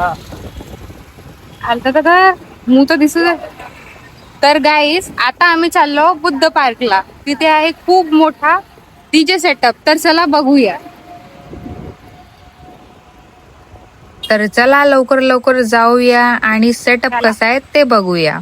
आलता तर का मू तर दिसू दे. तर गाईस आता आम्ही चाललो बुद्ध पार्कला. तिथे आहे खूप मोठा डीजे सेटअप. तर चला बघूया. तर चला लवकर लवकर जाऊया आणि सेटअप कसा आहे ते बघूया.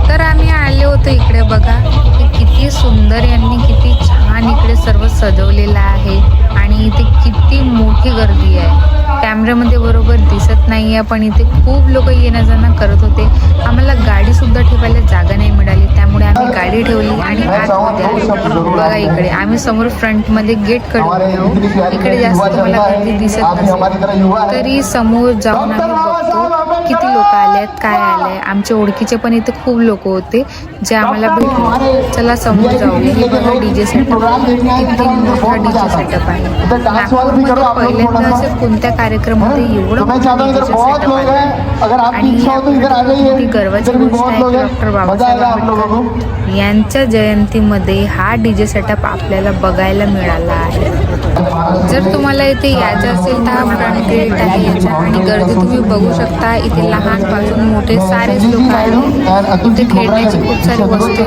तर आम्ही आले होतो इकडे बघा, की किती सुंदर यांनी किती छान इकडे सर्व सजवलेलं आहे आणि इथे किती मोठी गर्दी आहे. कॅमेऱ्यामध्ये बरोबर दिसत नाहीये पण इथे खूप लोक येणं जाणं करत होते. आम्हाला गाडी सुद्धा ठेवायला जागा नाही मिळाली, त्यामुळे आम्ही गाडी ठेवली आणि आतमध्ये आलो. बघा इकडे आम्ही समोर फ्रंट मध्ये गेट कडून आहोत. इकडे जास्त मला गर्दी दिसत नसेल तरी समोर जाऊन आम्ही बघतो किती लोक आलेत, काय आलंय. आमच्या ओळखीचे पण इथे खूप लोक होते जे आम्हाला भेटले. चला समोर जाऊया. हे बघा डीजे सेटअप, किती मोठा डीजे सेटअप आहे. नागपूरमध्ये पहिल्यांदा असे कोणत्या कार्यक्रमामध्ये एवढं मोठं डीजे सेटअप आहे. आणि किती गर्वाची गोष्ट आहे की डॉक्टर बाबासाहेब आंबेडकर यांच्या जयंतीमध्ये हा डीजे सेटअप आपल्याला बघायला मिळाला आहे. जर तुम्हाला इथे यायचं असेल तर हा फ्रंट गेट आहे याचा आणि गर्दी तुम्ही बघू शकता. इथे लहानपासून मोठे सारेच लोक आहेत. इथे खेळण्याची खूप सारी वस्तू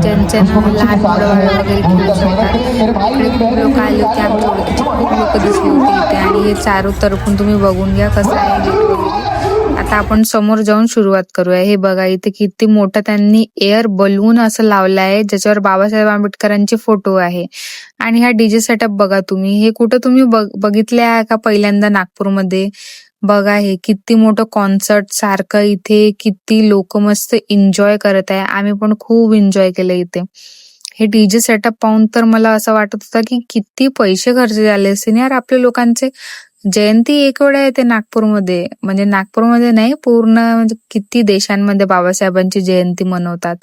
ज्यांच्या लहान मुलं वगैरे खेळू शकतात. इकडे खूप लोक आले होते. आमच्या ओळखीचे खूप लोक दिसले होते इथे. आणि हे चारू तरफून तुम्ही बघून घ्या कसं आहे गेट वगैरे. आता आपण समोर जाऊन सुरुवात करूया. हे बघा इथे किती मोठा त्यांनी एअर बलून असं लावलं आहे ज्याच्यावर बाबासाहेब आंबेडकरांचे फोटो आहे. आणि हा डीजे सेटअप बघा तुम्ही, हे कुठं तुम्ही बघितले आहे का पहिल्यांदा नागपूरमध्ये? बघा हे किती मोठं कॉन्सर्ट सारखं इथे किती लोक मस्त एन्जॉय करत आहे. आम्ही पण खूप एन्जॉय केलं इथे. हे डीजे सेटअप पाहून तर मला असं वाटत होतं की किती पैसे खर्च झाले असतील यार आपल्या लोकांचे. जयंती एक वेळा येते नागपूरमध्ये, म्हणजे नागपूरमध्ये नाही पूर्ण म्हणजे किती देशांमध्ये बाबासाहेबांची जयंती मनवतात.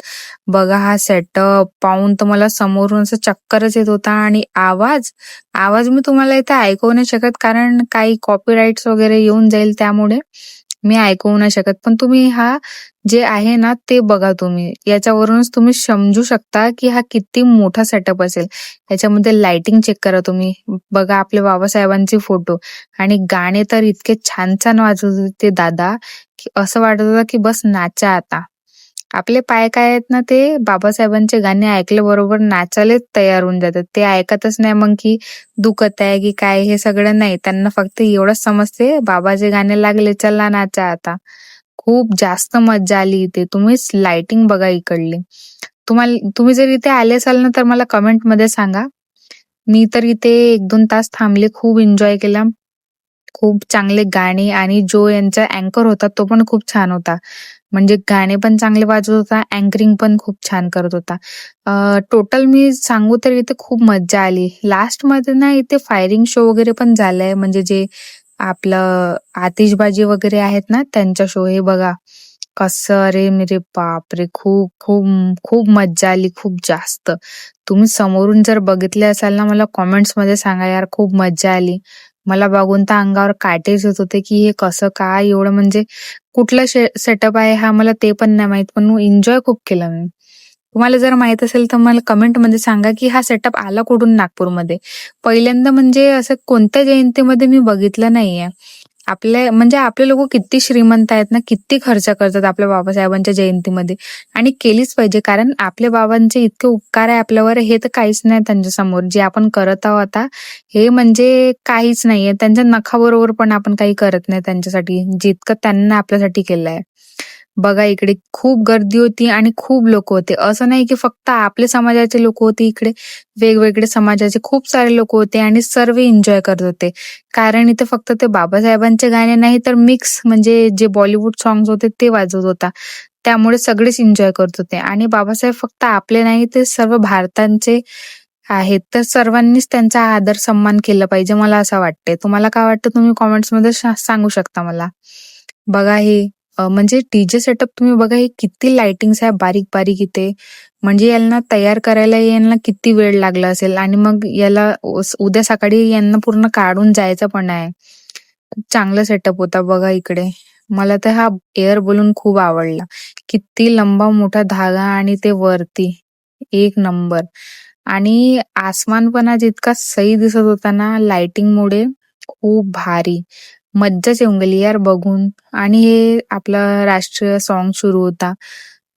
बघा हा सेटअप पाहून तर मला समोरून असं चक्करच येत होता. आणि आवाज आवाज मी तुम्हाला इथे ऐकवू नाही शकत कारण काही कॉपीराइट्स वगैरे येऊन जाईल, त्यामुळे मी ऐकवू नाही शकत. पण तुम्ही हा जे आहे ना ते बघा तुम्ही, याच्यावरूनच तुम्ही समजू शकता की हा किती मोठा सेटअप असेल. याच्यामध्ये लाइटिंग चेक करा तुम्ही. बघा आपले बाबासाहेबांचे फोटो आणि गाणे तर इतके छान छान वाजवत होते ते दादा की असं वाटत होतं की बस नाचा आता. आपले पाय काय आहेत ना ते बाबासाहेबांचे गाणे ऐकल्याबरोबर नाचायला तयार होऊन जातात. ते ऐकतच नाही मग की दुखत आहे की काय, हे सगळं नाही. त्यांना फक्त एवढंच समजते बाबाचे गाणे लागले चला नाचा आता. खूप जास्त मज्जा आली इथे. तुम्हीच लाइटिंग बघा इकडली. तुम्ही जर इथे आले असाल ना तर मला कमेंट मध्ये सांगा. मी तर इथे 1-2 तास थांबले, खूप एन्जॉय केला. खूप चांगले गाणे आणि जो यांचा अँकर होता तो पण खूप छान होता. म्हणजे गाणे पण चांगले वाजवत होता, अँकरिंग पण खूप छान करत होता. टोटल मी सांगू तर इथे खूप मज्जा आली. लास्टमध्ये ना इथे फायरिंग शो वगैरे पण झालाय, म्हणजे जे आपलं आतिषबाजी वगैरे आहेत ना त्यांचा शो. हे बघा कसं, अरे मेरे बाप रे, खूप खूप खूप मज्जा आली, खूप जास्त. तुम्ही समोरून जर बघितले असाल ना मला कॉमेंट्स मध्ये सांगा यार, खूप मज्जा आली. मला बघून तर अंगावर काटेच येत होते की हे कसं काय एवढं, म्हणजे कुठलं सेटअप आहे हा मला ते पण नाही माहित, पण एन्जॉय खूप केला मी. तुम्हाला जर माहित असेल तर मला कमेंट मध्ये सांगा की हा सेटअप आला कुठून नागपूरमध्ये. पहिल्यांदा म्हणजे असं कोणत्या जयंतीमध्ये मी बघितलं नाहीये. आपले लोक किती श्रीमंत आहेत ना, किती खर्च करतात आपल्या बाबासाहेबांच्या जयंतीमध्ये. आणि केलीच पाहिजे कारण आपल्या बाबांचे इतके उपकार आहे आपल्यावर, हे तर काहीच नाही त्यांच्या समोर. जे आपण करत आहोत आता हे म्हणजे काहीच नाहीये. त्यांच्या नखाबरोबर पण आपण काही करत नाही त्यांच्यासाठी, जितकं त्यांना आपल्यासाठी केलंय. बघा इकडे खूप गर्दी होती आणि खूप लोक होते. असं नाही की फक्त आपले समाजाचे लोक होते इकडे, वेगवेगळे समाजाचे खूप सारे लोक होते आणि सर्व एन्जॉय करत होते. कारण इथे फक्त ते बाबासाहेबांचे गाणे नाही तर मिक्स म्हणजे जे बॉलिवूड सॉंग्स होते ते वाजवत होता. त्यामुळे सगळेच एन्जॉय करत होते. आणि बाबासाहेब फक्त आपले नाही, ते सर्व भारतांचे आहेत. तर सर्वांनीच त्यांचा आदर सन्मान केला पाहिजे मला असं वाटते. तुम्हाला काय वाटतं तुम्ही कॉमेंट्स मध्ये सांगू शकता मला. बघा हे म्हणजे डीजे सेटअप तुम्ही बघा, हे किती लाइटिंग्स आहे बारीक बारीक इथे. म्हणजे यांना तयार करायला यांना किती वेळ लागला असेल आणि मग याला उद्या सकाळी यांना पूर्ण काढून जायचं पण आहे. चांगला सेटअप होता बघा इकडे. मला तर हा एअर बलून खूप आवडला. किती लंबा मोठा धागा आणि ते वरती एक नंबर. आणि आसमान पण आज इतका सही दिसत होता ना लाइटिंग मुळे, खूप भारी. मज्जाच येऊन गेली यार बघून. आणि हे आपलं राष्ट्रीय सॉन्ग सुरू होता.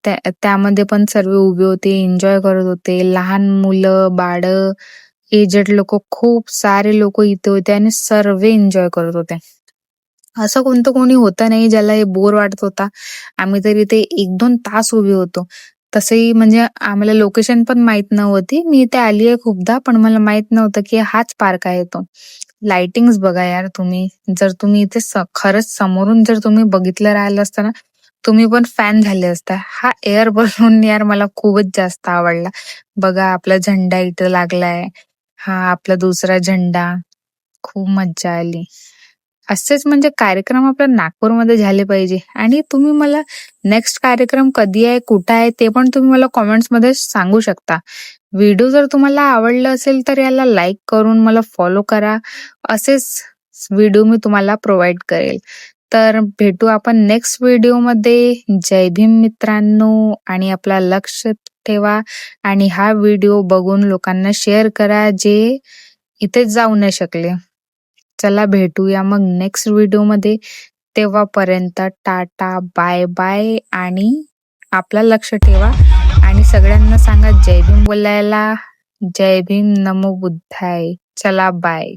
त्यामध्ये पण सर्व उभे होते, एन्जॉय करत होते. लहान मुलं, बाळं, एजेड लोक, खूप सारे लोक इथे होते आणि सर्व एन्जॉय करत होते. असं कोणतं कोणी होतं नाही ज्याला हे बोर वाटत होता. आम्ही तर इथे 1-2 तास उभे होतो. तसंही म्हणजे आम्हाला लोकेशन पण माहित नव्हती. मी इथे आली आहे खूपदा, पण मला माहित नव्हतं की हाच पार्क आहे तो. लाइटिंग्स बघा यार तुम्ही. जर तुम्ही इथे खरंच समोरून जर तुम्ही बघितलं राहिलं असतं ना, तुम्ही पण फॅन झाले असता. हा एअर बलून यार मला खूपच जास्त आवडला. बघा आपला झेंडा इथं लागलाय. हा आपला दुसरा झेंडा. खूप मज्जा आली. असेच म्हणजे कार्यक्रम आपल्या नागपूरमध्ये झाले पाहिजे. आणि तुम्ही मला नेक्स्ट कार्यक्रम कधी आहे, कुठं आहे ते पण तुम्ही मला कमेंट्समध्ये सांगू शकता. व्हिडिओ जर तुम्हाला आवडलं असेल तर याला लाईक करून मला फॉलो करा. असेच व्हिडिओ मी तुम्हाला प्रोव्हाइड करेल. तर भेटू आपण नेक्स्ट व्हिडिओमध्ये. जय भीम मित्रांनो. आणि आपला लक्ष ठेवा आणि हा व्हिडिओ बघून लोकांना शेअर करा जे इथे जाऊ नाही शकले. चला भेटूया मग नेक्स्ट व्हिडिओमध्ये. तेव्हापर्यंत टाटा, बाय बाय आणि आपलं लक्ष ठेवा आणि सगळ्यांना सांगा जय भीम बोलायला. जय भीम, नमो बुद्धाय. चला बाय.